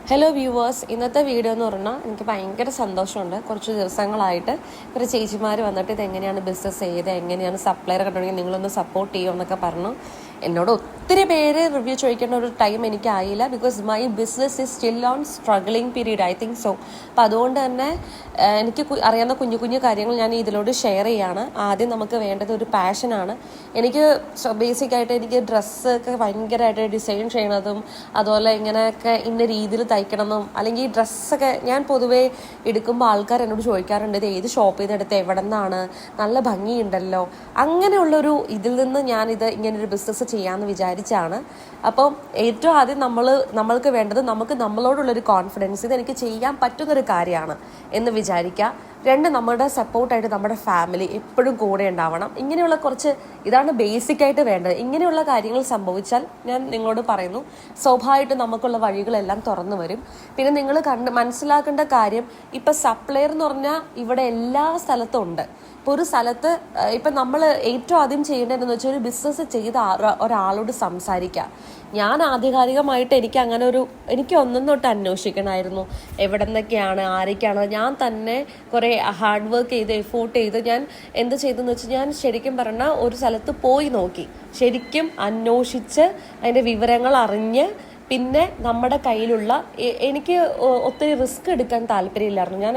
Hello viewers, ഇന്നത്തെ video എന്ന് പറഞ്ഞാൽ എനിക്ക് ഭയങ്കര സന്തോഷമുണ്ട്. കുറച്ച് ദിവസങ്ങളായിട്ട് കുറച്ച് ചേച്ചിമാർ വന്നിട്ട് ഇതെങ്ങനെയാണ് ബിസിനസ് ചെയ്ത് എങ്ങനെയാണ് സപ്ലയർ കണ്ടുണ്ടെങ്കിൽ നിങ്ങളൊന്ന് സപ്പോർട്ട് ചെയ്യുമെന്നൊക്കെ പറഞ്ഞു. എന്നോട് ഒത്തിരി പേര് റിവ്യൂ ചോദിക്കേണ്ട ഒരു ടൈം എനിക്കായില്ല. Because my business is still on struggling period, I think so. അപ്പം അതുകൊണ്ട് തന്നെ എനിക്ക് അറിയാവുന്ന കുഞ്ഞു കുഞ്ഞു കാര്യങ്ങൾ ഞാൻ ഇതിലോട് ഷെയർ ചെയ്യാണ്. ആദ്യം നമുക്ക് വേണ്ടത് ഒരു പാഷനാണ്. എനിക്ക് ബേസിക്കായിട്ട് എനിക്ക് ഡ്രസ്സൊക്കെ ഭയങ്കരമായിട്ട് ഡിസൈൻ ചെയ്യണതും അതുപോലെ ഇങ്ങനെയൊക്കെ ഇന്ന രീതിയിൽ തയ്ക്കണമെന്നും, അല്ലെങ്കിൽ ഈ ഡ്രസ്സൊക്കെ ഞാൻ പൊതുവേ എടുക്കുമ്പോൾ ആൾക്കാർ എന്നോട് ചോദിക്കാറുണ്ട്, ഇത് ഏത് ഷോപ്പിൽ നിന്ന് എടുത്ത് എവിടെ നിന്നാണ്, നല്ല ഭംഗിയുണ്ടല്ലോ. അങ്ങനെയുള്ളൊരു ഇതിൽ നിന്ന് ഞാനിത് ഇങ്ങനൊരു ബിസിനസ് ചെയ്യാമെന്ന് വിചാരിച്ചാണ്. അപ്പം ഏറ്റവും ആദ്യം നമ്മൾക്ക് വേണ്ടത് നമുക്ക് നമ്മളോടുള്ളൊരു കോൺഫിഡൻസ്, ഇതെനിക്ക് ചെയ്യാൻ പറ്റുന്നൊരു കാര്യമാണ് എന്ന് വിചാരിക്കുക. രണ്ട്, നമ്മുടെ സപ്പോർട്ടായിട്ട് നമ്മുടെ ഫാമിലി എപ്പോഴും കൂടെ ഉണ്ടാവണം. ഇങ്ങനെയുള്ള കുറച്ച് ഇതാണ് ബേസിക്കായിട്ട് വേണ്ടത്. ഇങ്ങനെയുള്ള കാര്യങ്ങൾ സംഭവിച്ചാൽ ഞാൻ നിങ്ങളോട് പറയുന്നു, സ്വാഭാവികമായിട്ട് നമുക്കുള്ള വഴികളെല്ലാം തുറന്നു വരും. പിന്നെ നിങ്ങൾ മനസ്സിലാക്കേണ്ട കാര്യം, ഇപ്പം സപ്ലയർ എന്ന് പറഞ്ഞാൽ ഇവിടെ എല്ലാ സ്ഥലത്തും ഉണ്ട്. ഇപ്പോൾ ഒരു സ്ഥലത്ത് ഇപ്പം നമ്മൾ ഏറ്റവും ആദ്യം ചെയ്യേണ്ടതെന്ന് വെച്ചാൽ ഒരു ബിസിനസ് ചെയ്ത ഒരാളോട് സംസാരിക്കുക. ഞാൻ ആധികാരികമായിട്ട് എനിക്ക് ഒന്നും തൊട്ട് അന്വേഷിക്കണമായിരുന്നു, എവിടെ നിന്നൊക്കെയാണ് ആരൊക്കെയാണ്. ഞാൻ തന്നെ കുറേ ഹാർഡ് വർക്ക് ചെയ്ത് എഫോർട്ട് ചെയ്ത് ഞാൻ എന്ത് ചെയ്തെന്ന് വെച്ചാൽ, ഞാൻ ശരിക്കും പറഞ്ഞാൽ ഒരു സ്ഥലത്ത് പോയി നോക്കി, ശരിക്കും അന്വേഷിച്ച് അതിൻ്റെ വിവരങ്ങൾ അറിഞ്ഞ്, പിന്നെ നമ്മുടെ കയ്യിലുള്ള, എനിക്ക് ഒത്തിരി റിസ്ക് എടുക്കാൻ താല്പര്യമില്ലായിരുന്നു. ഞാൻ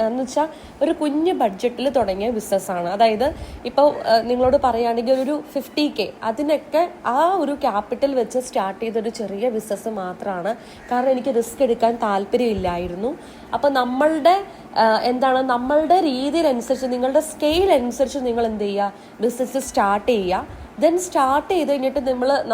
എന്ന് വെച്ചാൽ ഒരു കുഞ്ഞ് ബഡ്ജറ്റിൽ തുടങ്ങിയ ബിസിനസ്സാണ്. അതായത് ഇപ്പോൾ നിങ്ങളോട് പറയുകയാണെങ്കിൽ ഒരു 50K, അതിനൊക്കെ ആ ഒരു ക്യാപിറ്റൽ വെച്ച് സ്റ്റാർട്ട് ചെയ്തൊരു ചെറിയ ബിസിനസ് മാത്രമാണ്. കാരണം എനിക്ക് റിസ്ക് എടുക്കാൻ താല്പര്യമില്ലായിരുന്നു. അപ്പോൾ നമ്മളുടെ രീതിയിലനുസരിച്ച്, നിങ്ങളുടെ സ്കെയിൽ അനുസരിച്ച് നിങ്ങൾ എന്ത് ചെയ്യുക, ബിസിനസ് സ്റ്റാർട്ട് ചെയ്യുക. ദെൻ സ്റ്റാർട്ട് ചെയ്ത് കഴിഞ്ഞിട്ട്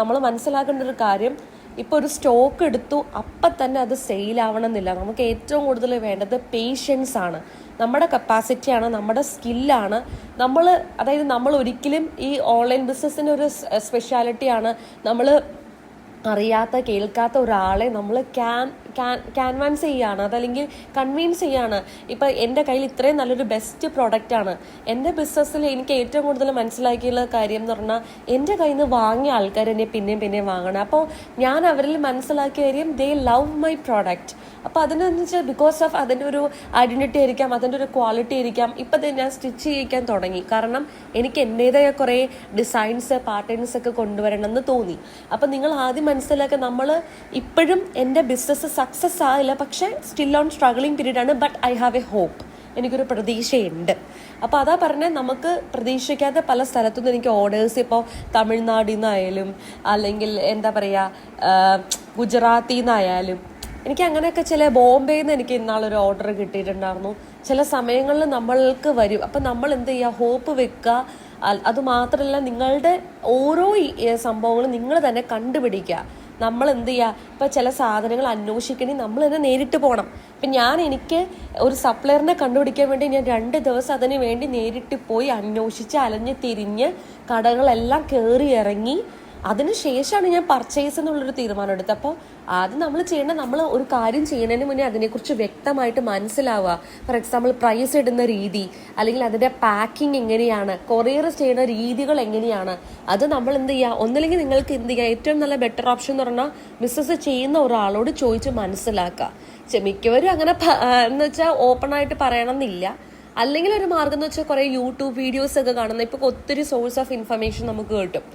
നമ്മൾ മനസ്സിലാക്കേണ്ട ഒരു കാര്യം, ഇപ്പോൾ ഒരു സ്റ്റോക്ക് എടുത്തു അപ്പം തന്നെ അത് സെയിലാവണമെന്നില്ല. നമുക്ക് ഏറ്റവും കൂടുതൽ വേണ്ടത് പേഷ്യൻസ് ആണ്, നമ്മുടെ കപ്പാസിറ്റിയാണ്, നമ്മുടെ സ്കില്ലാണ്. അതായത് നമ്മൾ ഒരിക്കലും ഈ ഓൺലൈൻ ബിസിനസ്സിൻ്റെ ഒരു സ്പെഷ്യാലിറ്റിയാണ്, നമ്മൾ അറിയാത്ത കേൾക്കാത്ത ഒരാളെ നമ്മൾ ക്യാൻവാൻസ് ചെയ്യാണ്, അതല്ലെങ്കിൽ കൺവിൻസ് ചെയ്യാണ്. ഇപ്പം എൻ്റെ കയ്യിൽ ഇത്രയും നല്ലൊരു ബെസ്റ്റ് പ്രൊഡക്റ്റാണ്. എൻ്റെ ബിസിനസ്സിൽ എനിക്ക് ഏറ്റവും കൂടുതൽ മനസ്സിലാക്കിയുള്ള കാര്യം എന്ന് പറഞ്ഞാൽ, എൻ്റെ കയ്യിൽ നിന്ന് വാങ്ങിയ ആൾക്കാർ എന്നെ പിന്നെയും വാങ്ങണം. അപ്പോൾ ഞാൻ അവരിൽ മനസ്സിലാക്കിയ കാര്യം, ദേ ലവ് മൈ പ്രോഡക്റ്റ്. അപ്പോൾ അതിനെന്ന് വെച്ചാൽ ബിക്കോസ് ഓഫ് അതിൻ്റെ ഒരു ഐഡൻറ്റിറ്റി ആയിരിക്കാം, അതിൻ്റെ ഒരു ക്വാളിറ്റി ആയിരിക്കാം. ഇപ്പം ഞാൻ സ്റ്റിച്ച് ചെയ്യിക്കാൻ തുടങ്ങി, കാരണം എനിക്ക് എൻ്റേതായ കുറേ ഡിസൈൻസ് പാറ്റേൺസ് ഒക്കെ കൊണ്ടുവരണം എന്ന് തോന്നി. അപ്പം നിങ്ങൾ ആദ്യം മനസ്സിലാക്കുക, നമ്മൾ ഇപ്പോഴും എൻ്റെ ബിസിനസ് സക്സസ് ആയില്ല, പക്ഷേ സ്റ്റിൽ ഓൺ സ്ട്രഗ്ലിംഗ് പീരീഡ് ആണ്. But I have a hope, എനിക്കൊരു പ്രതീക്ഷയുണ്ട്. അപ്പോൾ അതാ പറഞ്ഞാൽ, നമുക്ക് പ്രതീക്ഷിക്കാതെ പല സ്ഥലത്തുനിന്ന് എനിക്ക് ഓർഡേഴ്സ്, ഇപ്പോൾ തമിഴ്നാടിൽ നിന്നായാലും അല്ലെങ്കിൽ എന്താ പറയുക ഗുജറാത്തിൽ നിന്നായാലും, എനിക്ക് അങ്ങനെയൊക്കെ ചില ബോംബെയിൽ നിന്ന് എനിക്ക് ഇന്നാളൊരു ഓർഡർ കിട്ടിയിട്ടുണ്ടായിരുന്നു. ചില സമയങ്ങളിൽ നമ്മൾക്ക് വരും. അപ്പം നമ്മൾ എന്ത് ചെയ്യുക, ഹോപ്പ് വെക്കുക. അതുമാത്രമല്ല, നിങ്ങളുടെ ഓരോ സംഭവങ്ങളും നിങ്ങൾ തന്നെ കണ്ടുപിടിക്കുക. നമ്മൾ എന്ത് ചെയ്യുക, ഇപ്പം ചില സാധനങ്ങൾ അന്വേഷിക്കണമെങ്കിൽ നമ്മൾ തന്നെ നേരിട്ട് പോകണം. ഇപ്പം എനിക്ക് ഒരു സപ്ലയറിനെ കണ്ടുപിടിക്കാൻ വേണ്ടി ഞാൻ 2 ദിവസം അതിന് വേണ്ടി നേരിട്ട് പോയി അന്വേഷിച്ച് അലഞ്ഞ് തിരിഞ്ഞ് കടകളെല്ലാം കയറി ഇറങ്ങി, അതിനുശേഷമാണ് ഞാൻ പർച്ചേസ് എന്നുള്ളൊരു തീരുമാനം എടുത്തത്. അപ്പോൾ ആദ്യം നമ്മൾ ചെയ്യേണ്ടത്, നമ്മൾ ഒരു കാര്യം ചെയ്യുന്നതിന് മുന്നേ അതിനെക്കുറിച്ച് വ്യക്തമായിട്ട് മനസ്സിലാവുക. ഫോർ എക്സാമ്പിൾ, പ്രൈസ് ഇടുന്ന രീതി, അല്ലെങ്കിൽ അതിൻ്റെ പാക്കിംഗ് എങ്ങനെയാണ്, കൊറിയർ ചെയ്യുന്ന രീതികൾ എങ്ങനെയാണ്, അത് നമ്മൾ എന്ത് ചെയ്യുക. ഒന്നില്ലെങ്കിൽ നിങ്ങൾക്ക് എന്ത് ചെയ്യുക, ഏറ്റവും നല്ല ബെറ്റർ ഓപ്ഷൻ എന്ന് പറഞ്ഞാൽ ബിസിനസ് ചെയ്യുന്ന ഒരാളോട് ചോദിച്ച് മനസ്സിലാക്കുക. മിക്കവരും അങ്ങനെ എന്ന് വെച്ചാൽ ഓപ്പണായിട്ട് പറയണമെന്നില്ല. അല്ലെങ്കിൽ ഒരു മാർഗം എന്ന് വെച്ചാൽ കുറേ യൂട്യൂബ് വീഡിയോസ് ഒക്കെ കാണുന്ന, ഇപ്പോൾ ഒത്തിരി സോഴ്സ് ഓഫ് ഇൻഫർമേഷൻ നമുക്ക് കിട്ടും.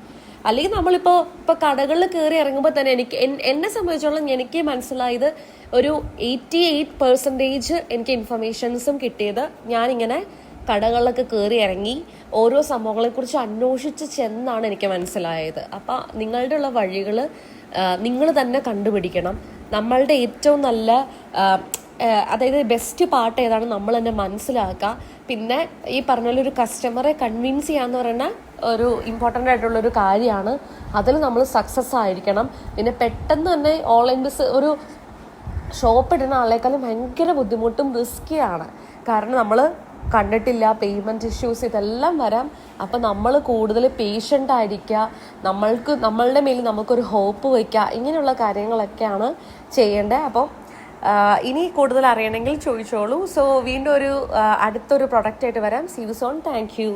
അല്ലെങ്കിൽ നമ്മളിപ്പോൾ കടകളിൽ കയറി ഇറങ്ങുമ്പോൾ തന്നെ എന്നെ സംബന്ധിച്ചോളം എനിക്ക് മനസ്സിലായത്, ഒരു 88% എനിക്ക് ഇൻഫർമേഷൻസും കിട്ടിയത് ഞാനിങ്ങനെ കടകളിലൊക്കെ കയറി ഇറങ്ങി ഓരോ സംഭവങ്ങളെക്കുറിച്ച് അന്വേഷിച്ച് ചെന്നാണ് എനിക്ക് മനസ്സിലായത്. അപ്പം നിങ്ങളുടെ ഉള്ള വഴികൾ നിങ്ങൾ തന്നെ കണ്ടുപിടിക്കണം. നമ്മളുടെ ഏറ്റവും നല്ല അതായത് ബെസ്റ്റ് പാർട്ട് ഏതാണ് നമ്മൾ തന്നെ മനസ്സിലാക്കുക. പിന്നെ ഈ പറഞ്ഞ പോലെ ഒരു കസ്റ്റമറെ കൺവിൻസ് ചെയ്യാന്ന് പറയുന്ന ഒരു ഇമ്പോർട്ടൻ്റ് ആയിട്ടുള്ളൊരു കാര്യമാണ്. അതിൽ നമ്മൾ സക്സസ് ആയിരിക്കണം. പിന്നെ പെട്ടെന്ന് തന്നെ ഓൺലൈൻ ഒരു ഷോപ്പ് ഇടുന്ന ആളേക്കാളും ഭയങ്കര ബുദ്ധിമുട്ടും റിസ്ക്കിയാണ്. കാരണം നമ്മൾ കണ്ടിട്ടില്ല, പേയ്മെൻറ്റ് ഇഷ്യൂസ് ഇതെല്ലാം വരാം. അപ്പം നമ്മൾ കൂടുതൽ പേഷ്യൻ്റ് ആയിരിക്കുക, നമ്മളുടെ മേലിൽ നമുക്കൊരു ഹോപ്പ് വയ്ക്കുക. ഇങ്ങനെയുള്ള കാര്യങ്ങളൊക്കെയാണ് ചെയ്യേണ്ടത്. അപ്പം ഇനി കൂടുതൽ അറിയണമെങ്കിൽ ചോദിച്ചോളൂ. സോ വീണ്ടും അടുത്തൊരു പ്രൊഡക്റ്റായിട്ട് വരാം. See you soon. Thank U.